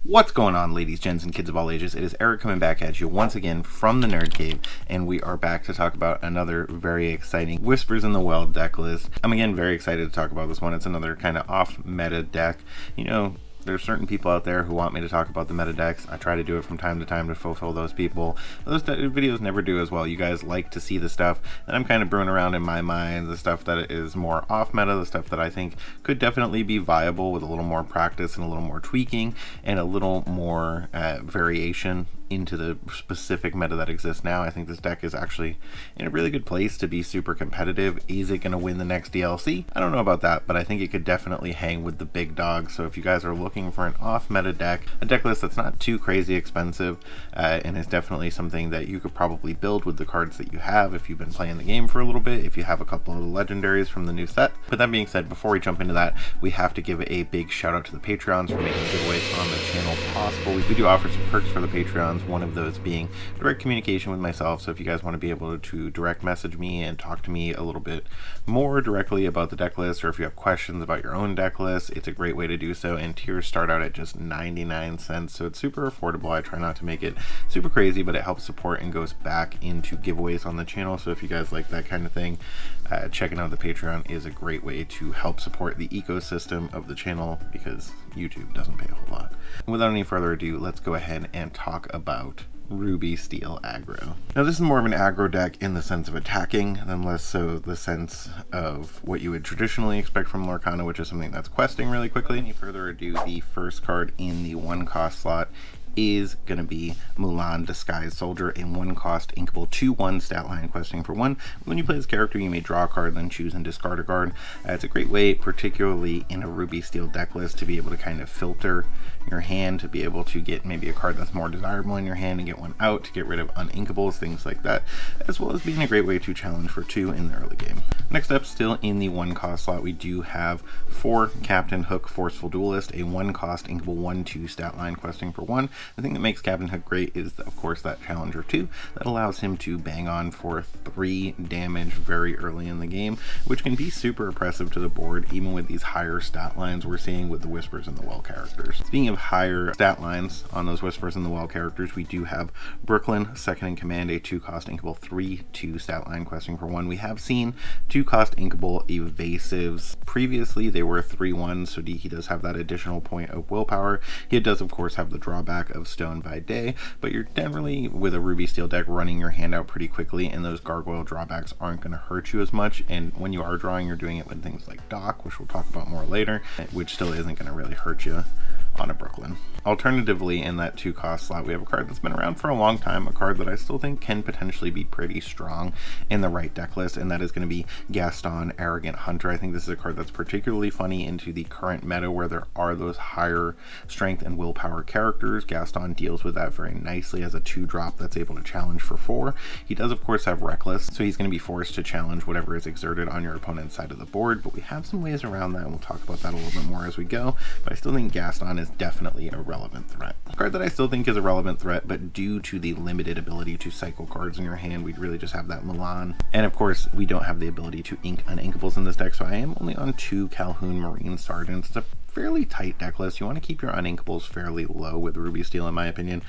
What's going on, ladies, gents, and kids of all ages? It is Eric coming back at you once again from the Nerd Cave, and we are back to talk about another very exciting Whispers in the Well deck list. I'm again very excited to talk about this one. It's another kind of off-meta deck. You know, there's certain people out there who want me to talk about the meta decks. I try to do it from time to time to fulfill those people. Those videos never do as well. You guys like to see the stuff that I'm kind of brewing around in my mind, the stuff that is more off meta, the stuff that I think could definitely be viable with a little more practice and a little more tweaking and a little more variation into the specific meta that exists now. I think this deck is actually in a really good place to be super competitive. Is it going to win the next DLC? I don't know about that, but I think it could definitely hang with the big dogs. So if you guys are looking for an off-meta deck, a deck list that's not too crazy expensive, and is definitely something that you could probably build with the cards that you have if you've been playing the game for a little bit, if you have a couple of the legendaries from the new set. But that being said, before we jump into that, we have to give a big shout out to the Patreons for making giveaways on the channel possible. We do offer some perks for the Patreons, one of those being direct communication with myself. So if you guys want to be able to direct message me and talk to me a little bit more directly about the deck list, or if you have questions about your own deck list, it's a great way to do so. And tiers start out at just 99 cents, so it's super affordable. I try not to make it super crazy, but it helps support and goes back into giveaways on the channel. So if you guys like that kind of thing, checking out the Patreon is a great way to help support the ecosystem of the channel, because YouTube doesn't pay a whole lot. Without any further ado, let's go ahead and talk about Ruby Steel aggro. Now this is more of an aggro deck in the sense of attacking than less so the sense of what you would traditionally expect from Lorcana, which is something that's questing really quickly. Any further ado, the first card in the 1-cost slot is going to be Mulan Disguised Soldier, a 1-cost inkable 2/1 stat line questing for 1. When you play this character, you may draw a card, then choose and discard a card. It's a great way, particularly in a Ruby Steel deck list, to be able to kind of filter your hand, to be able to get maybe a card that's more desirable in your hand and get one out, to get rid of uninkables, things like that, as well as being a great way to challenge for 2 in the early game. Next up, still in the 1-cost slot, we do have for Captain Hook Forceful Duelist, a 1-cost inkable 1/2 stat line questing for 1. The thing that makes Captain Hook great is, of course, that Challenger 2 that allows him to bang on for 3 damage very early in the game, which can be super oppressive to the board, even with these higher stat lines we're seeing with the Whispers in the Well characters. Speaking of higher stat lines on those Whispers in the Well characters, we do have Brooklyn, second in command, a 2-cost inkable 3/2 stat line questing for 1. We have seen 2-cost inkable evasives previously. They were 3/1, so he does have that additional point of willpower. He does, of course, have the drawback of Stone by Day, but you're generally, with a Ruby Steel deck, running your hand out pretty quickly, and those gargoyle drawbacks aren't going to hurt you as much. And when you are drawing, you're doing it with things like Dock, which we'll talk about more later, which still isn't going to really hurt you on a Brooklyn. Alternatively, in that 2-cost slot, we have a card that's been around for a long time, a card that I still think can potentially be pretty strong in the right deck list, and that is going to be Gaston, Arrogant Hunter. I think this is a card that's particularly funny into the current meta where there are those higher strength and willpower characters. Gaston deals with that very nicely as a 2-drop that's able to challenge for 4. He does, of course, have Reckless, so he's going to be forced to challenge whatever is exerted on your opponent's side of the board, but we have some ways around that, and we'll talk about that a little bit more as we go. But I still think Gaston is definitely a relevant threat. A card that I still think is a relevant threat, but due to the limited ability to cycle cards in your hand, we'd really just have that Mulan. And of course, we don't have the ability to ink uninkables in this deck, so I am only on 2 Calhoun Marine Sergeants. It's a fairly tight deck list. You want to keep your uninkables fairly low with Ruby Steel, in my opinion.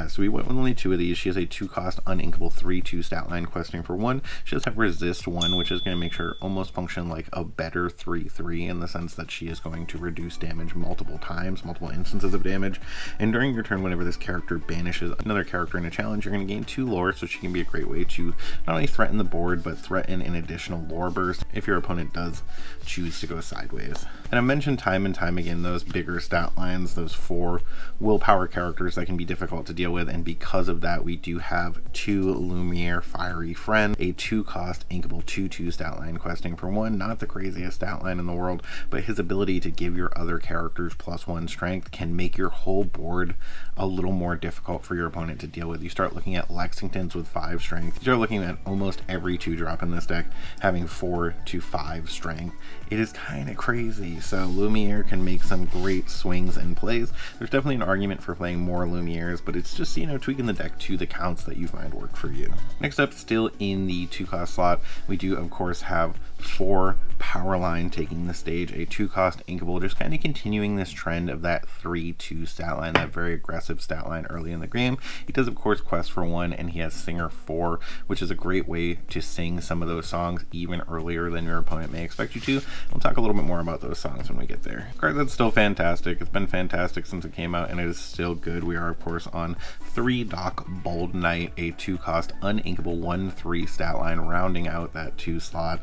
So we went with only 2 of these. She has a 2-cost uninkable 3/2 stat line questing for 1. She does have Resist 1, which is going to make her almost function like a better 3/3 in the sense that she is going to reduce damage multiple times, multiple instances of damage. And during your turn, whenever this character banishes another character in a challenge, you're going to gain 2 lore, so she can be a great way to not only threaten the board, but threaten an additional lore burst if your opponent does choose to go sideways. And I mentioned time and time again those bigger stat lines, those 4 willpower characters that can be difficult to deal with, and because of that, we do have 2 Lumiere Fiery Friend, a 2-cost inkable 2/2 stat line questing for 1. Not the craziest stat line in the world, but his ability to give your other characters +1 strength can make your whole board a little more difficult for your opponent to deal with. You start looking at Lexingtons with 5 strength. You start looking at almost every 2-drop in this deck having 4 to 5 strength. It is kind of crazy. So Lumiere can make some great swings and plays. There's definitely an argument for playing more Lumieres, but it's just, you know, tweaking the deck to the counts that you find work for you. Next up, still in the 2-cost slot, we do of course have 4 power line taking the stage, a 2-cost inkable, just kind of continuing this trend of that 3-2 stat line, that very aggressive stat line early in the game. He does of course quest for 1, and he has singer 4, which is a great way to sing some of those songs even earlier than your opponent may expect you to. We'll talk a little bit more about those songs when we get there. A card that's still fantastic. It's been fantastic since it came out, and it is still good. We are of course on 3 Doc Bold Knight, a 2-cost uninkable 1-3 stat line, rounding out that 2 slot.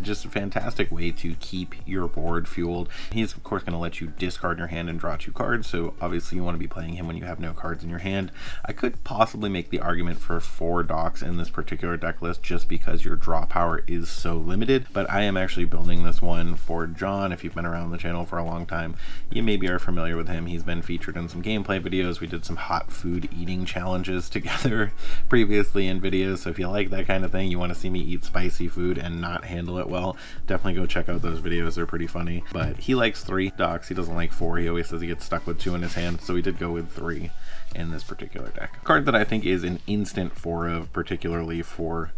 Just a fantastic way to keep your board fueled. He's of course going to let you discard your hand and draw 2 cards, so obviously you want to be playing him when you have no cards in your hand. I could possibly make the argument for 4 docs in this particular deck list just because your draw power is so limited, but I am actually building this one for John. If you've been around the channel for a long time, you maybe are familiar with him. He's been featured in some gameplay videos. We did some hot food eating challenges together previously in videos, so if you like that kind of thing, you want to see me eat spicy food and not handle it well, definitely go check out those videos. They're pretty funny. But he likes 3 docs, he doesn't like 4. He always says he gets stuck with 2 in his hand, so we did go with 3 in this particular deck. A card that I think is an instant 4 of, particularly for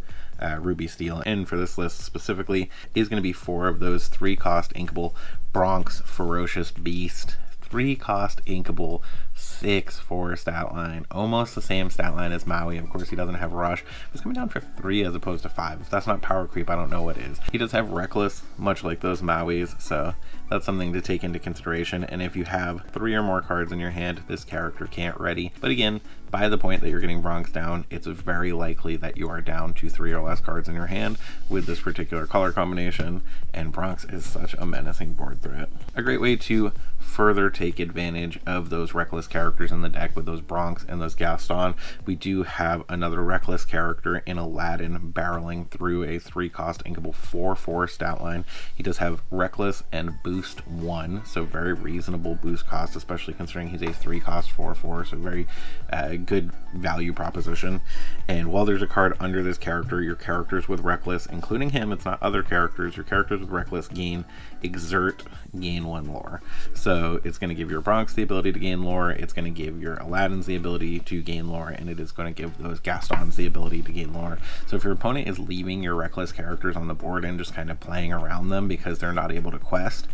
Ruby Steel, and for this list specifically, is going to be 4 of those 3-cost inkable Bronx Ferocious Beast. 3-cost inkable 6-4 stat line, almost the same stat line as Maui. Of course he doesn't have Rush. It's coming down for 3 as opposed to 5. If that's not power creep, I don't know what is. He does have Reckless, much like those Mauis, so that's something to take into consideration. And if you have 3 or more cards in your hand, this character can't ready. But again, by the point that you're getting Bronx down, it's very likely that you are down to 3 or less cards in your hand with this particular color combination, and Bronx is such a menacing board threat. A great way to further take advantage of those Reckless characters in the deck with those Bronx and those Gaston, we do have another Reckless character in Aladdin barreling through a 3-cost inkable 4-4 stat line. He does have Reckless and Boost 1, so very reasonable boost cost, especially considering he's a 3-cost 4-4, so very good value proposition. And while there's a card under this character, your characters with Reckless, including him, it's not other characters, your characters with Reckless gain Exert, gain 1 lore. So it's going to give your Bronx the ability to gain lore, it's going to give your Aladdins the ability to gain lore, and it is going to give those Gastons the ability to gain lore. So if your opponent is leaving your Reckless characters on the board and just kind of playing around them because they're not able to quest,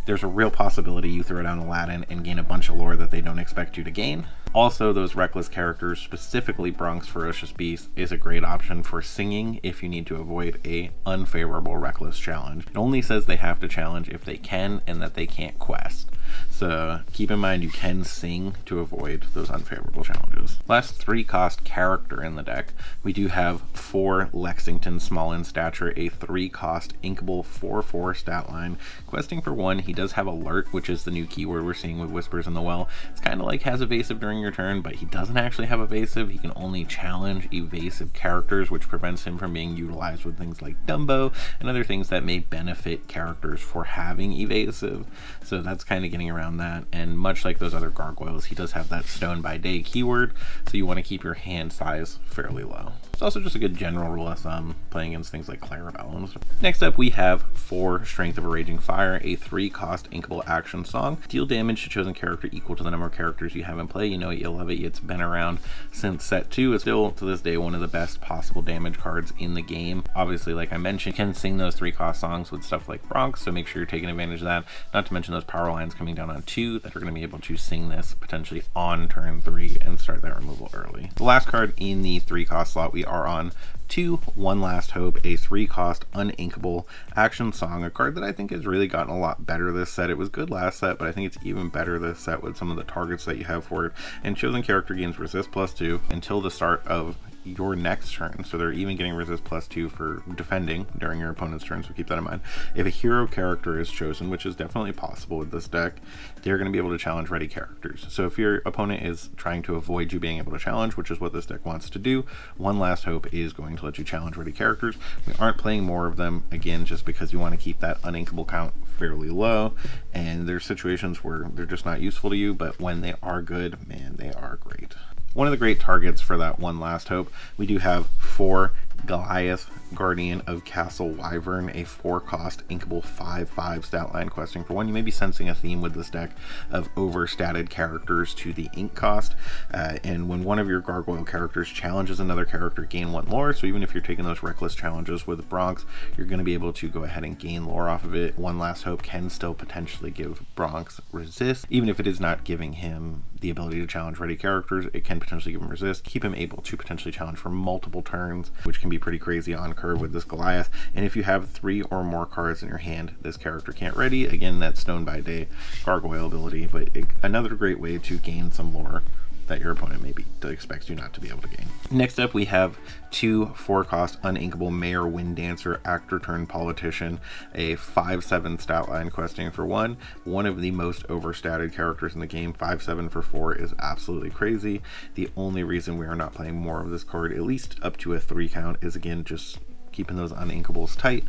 there's a real possibility you throw down Aladdin and gain a bunch of lore that they don't expect you to gain. Also, those Reckless characters, specifically Bronx Ferocious Beast, is a great option for singing if you need to avoid a unfavorable Reckless challenge. It only says they have to challenge if they can and that they can't quest. So keep in mind you can sing to avoid those unfavorable challenges. Last 3-cost character in the deck, we do have 4 Lexington Small in Stature, a 3-cost inkable 4-4 stat line. Questing for 1, he does have Alert, which is the new keyword we're seeing with Whispers in the Well. It's kind of like has evasive during your turn, but he doesn't actually have evasive. He can only challenge evasive characters, which prevents him from being utilized with things like Dumbo and other things that may benefit characters for having evasive. So that's kind of getting around that. And much like those other gargoyles, he does have that Stone by Day keyword, so you want to keep your hand size fairly low. It's also just a good general rule of thumb playing against things like Clarabelle. Next up, we have 4 Strength of a Raging Fire, a 3-cost inkable action song. Deal damage to chosen character equal to the number of characters you have in play. You know it, you love it. It's been around since set 2. It's still to this day one of the best possible damage cards in the game. Obviously, like I mentioned, you can sing those 3-cost songs with stuff like Bronx, so make sure you're taking advantage of that. Not to mention those power lines coming down on 2 that are going to be able to sing this potentially on turn 3 and start that removal early. The last card in the 3-cost slot, we are on 2 One Last Hope, a 3-cost uninkable action song, a card that I think has really gotten a lot better this set. It was good last set, but I think it's even better this set with some of the targets that you have for it. And chosen character gains resist +2 until the start of your next turn, so they're even getting resist +2 for defending during your opponent's turn, so keep that in mind. If a hero character is chosen, which is definitely possible with this deck, they're going to be able to challenge ready characters. So if your opponent is trying to avoid you being able to challenge, which is what this deck wants to do, One Last Hope is going to let you challenge ready characters. We aren't playing more of them, again, just because you want to keep that uninkable count fairly low, and there's situations where they're just not useful to you, but when they are good, man, they are great. One of the great targets for that One Last Hope, we do have 4 Goliath Guardian of Castle Wyvern, a 4-cost inkable 5/5 stat line questing for 1. You may be sensing a theme with this deck of overstatted characters to the ink cost, and when one of your gargoyle characters challenges another character, gain 1 lore. So even if you're taking those reckless challenges with Bronx, you're going to be able to go ahead and gain lore off of it. One Last Hope can still potentially give Bronx resist, even if it is not giving him the ability to challenge ready characters. It can potentially give him resist, keep him able to potentially challenge for multiple turns, which can be pretty crazy on curve with this Goliath. And if you have 3 or more cards in your hand this character can't ready, again, that Stone by Day gargoyle ability, but another great way to gain some lore that your opponent maybe expects you not to be able to gain. Next up, we have 2 4-cost uninkable Mayor Wind Dancer, actor turned politician, a 5/7 stat line questing for 1. One of the most overstated characters in the game. 5/7 for 4 is absolutely crazy. The only reason we are not playing more of this card, at least up to a 3 count, is again just keeping those uninkables tight,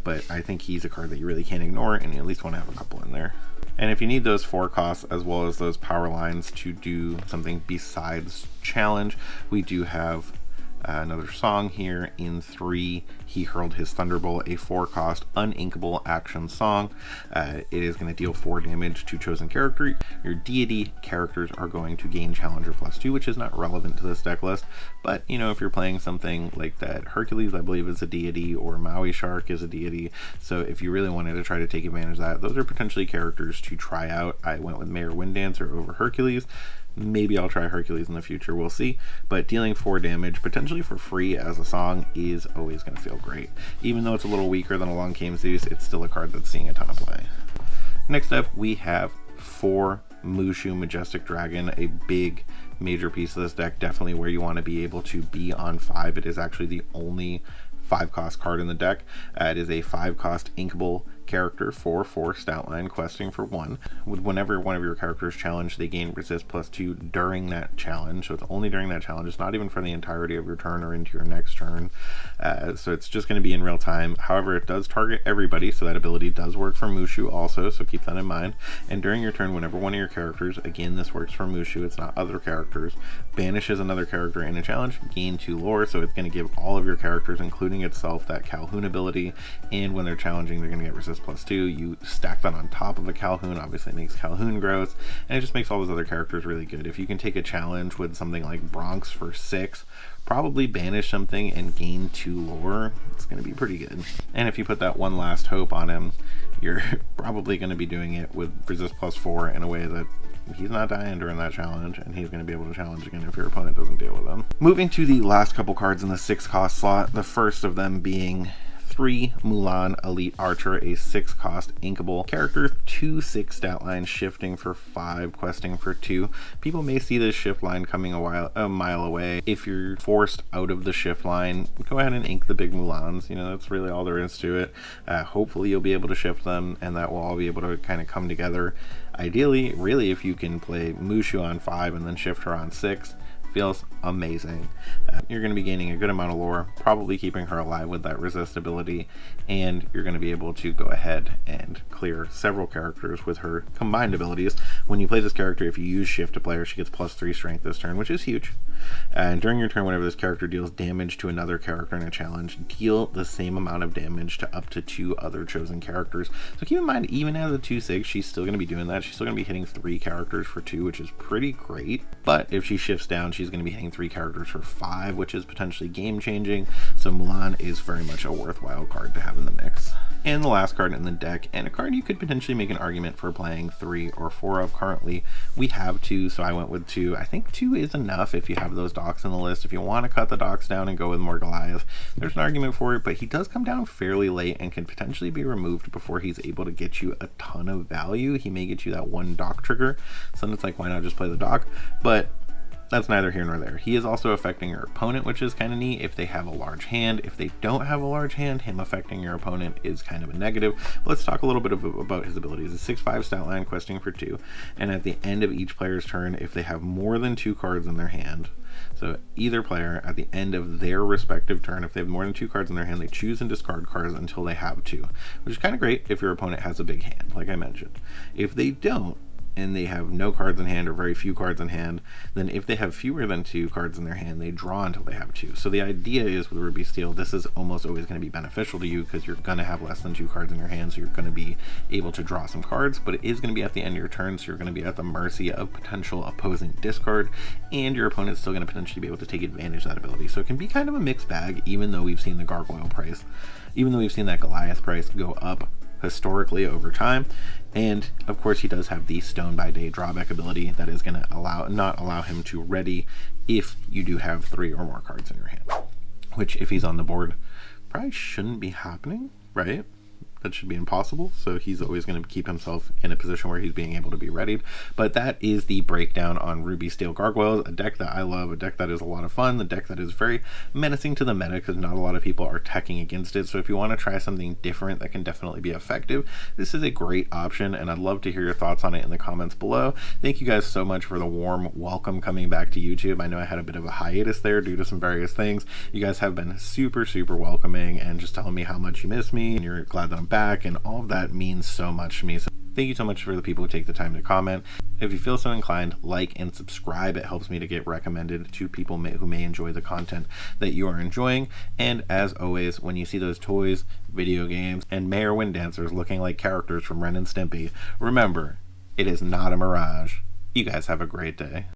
but I think he's a card that you really can't ignore, and you at least want to have a couple in there. And if you need those 4 costs as well as those power lines to do something besides challenge, we do have another song here in 3. He Hurled His Thunderbolt, a 4-cost uninkable action song. It is going to deal 4 damage to chosen character. Your deity characters are going to gain Challenger +2, which is not relevant to this deck list, but you know, if you're playing something like that, Hercules I believe is a deity, or Maui Shark is a deity, so if you really wanted to try to take advantage of that, those are potentially characters to try out. I went with Mayor Wind Dancer over Hercules. Maybe I'll try Hercules in the future, we'll see. But dealing 4 damage, potentially for free as a song, is always going to feel great. Even though it's a little weaker than Along Came Zeus, it's still a card that's seeing a ton of play. Next up, we have 4 Mushu Majestic Dragon, a big major piece of this deck, definitely where you want to be able to be on 5. It is actually the only 5-cost card in the deck. It is a 5-cost inkable character for 4 stat line questing for 1. Whenever one of your characters challenge, they gain resist +2 during that challenge, so it's only during that challenge. It's not even for the entirety of your turn or into your next turn, so it's just going to be in real time. However, it does target everybody, so that ability does work for Mushu also, so keep that in mind. And during your turn, whenever one of your characters, again this works for Mushu, it's not other characters, banishes another character in a challenge, gain 2 lore, so it's going to give all of your characters, including itself, that Calhoun ability, and when they're challenging, they're going to get resist +2. You stack that on top of a Calhoun, obviously it makes Calhoun gross, and it just makes all those other characters really good. If you can take a challenge with something like Bronx for 6, probably banish something and gain 2 lore, it's going to be pretty good. And if you put that One Last Hope on him, you're probably going to be doing it with resist +4 in a way that he's not dying during that challenge, and he's going to be able to challenge again if your opponent doesn't deal with him. Moving to the last couple cards in the 6-cost slot, the first of them being 3 Mulan Elite Archer, a 6-cost inkable character, 2/6 stat line, shifting for 5, questing for 2. People may see this shift line coming a mile away. If you're forced out of the shift line, go ahead and ink the big Mulans. You know, that's really all there is to it. Hopefully you'll be able to shift them, and that will all be able to kind of come together. Ideally, really, if you can play Mushu on 5 and then shift her on 6, feels amazing. You're going to be gaining a good amount of lore, probably keeping her alive with that resist ability, and you're going to be able to go ahead and clear several characters with her combined abilities. When you play this character, if you use shift to play her, she gets +3 strength this turn, which is huge. And during your turn, whenever this character deals damage to another character in a challenge, deal the same amount of damage to up to 2 other chosen characters. So keep in mind, even as a 2/6, she's still going to be doing that. She's still going to be hitting 3 characters for 2, which is pretty great. But if she shifts down, she's going to be hitting 3 characters for 5, which is potentially game changing. So Mulan is very much a worthwhile card to have in the mix. And the last card in the deck, and a card you could potentially make an argument for playing 3 or 4 of. Currently we have 2, so I went with 2. I think 2 is enough if you have those docks in the list. If you want to cut the docks down and go with more Goliath, there's an argument for it, but he does come down fairly late and can potentially be removed before he's able to get you a ton of value. He may get you that 1 dock trigger, so it's like, why not just play the dock? But that's neither here nor there. He is also affecting your opponent, which is kind of neat if they have a large hand. If they don't have a large hand, him affecting your opponent is kind of a negative. But let's talk a little bit about his abilities. A 6/5 stat line, questing for 2, and at the end of each player's turn, if they have more than 2 cards in their hand, so either player at the end of their respective turn, if they have more than 2 cards in their hand, they choose and discard cards until they have 2, which is kind of great if your opponent has a big hand, like I mentioned. If they don't, and they have no cards in hand or very few cards in hand, then if they have fewer than 2 cards in their hand, they draw until they have 2. So the idea is with Ruby Steel, this is almost always going to be beneficial to you because you're going to have less than 2 cards in your hand, so you're going to be able to draw some cards, but it is going to be at the end of your turn, so you're going to be at the mercy of potential opposing discard, and your opponent's still going to potentially be able to take advantage of that ability. So it can be kind of a mixed bag, even though we've seen the Gargoyle price, even though we've seen that Goliath price go up historically over time. And of course he does have the Stone by Day drawback ability that is going to not allow him to ready if you do have 3 or more cards in your hand, which if he's on the board probably shouldn't be happening, right? That should be impossible, so he's always going to keep himself in a position where he's being able to be readied. But that is the breakdown on Ruby Steel Gargoyles, a deck that I love, a deck that is a lot of fun, the deck that is very menacing to the meta because not a lot of people are teching against it. So if you want to try something different that can definitely be effective, this is a great option, and I'd love to hear your thoughts on it in the comments below. Thank you guys so much for the warm welcome coming back to YouTube. I know I had a bit of a hiatus there due to some various things. You guys have been super welcoming and just telling me how much you miss me and you're glad that I'm back, and all of that means so much to me. So thank you so much for the people who take the time to comment. If you feel so inclined, like and subscribe. It helps me to get recommended to people who may enjoy the content that you are enjoying. And as always, when you see those toys, video games, and Mayor Wind Dancers looking like characters from Ren and Stimpy, remember, it is not a mirage. You guys have a great day.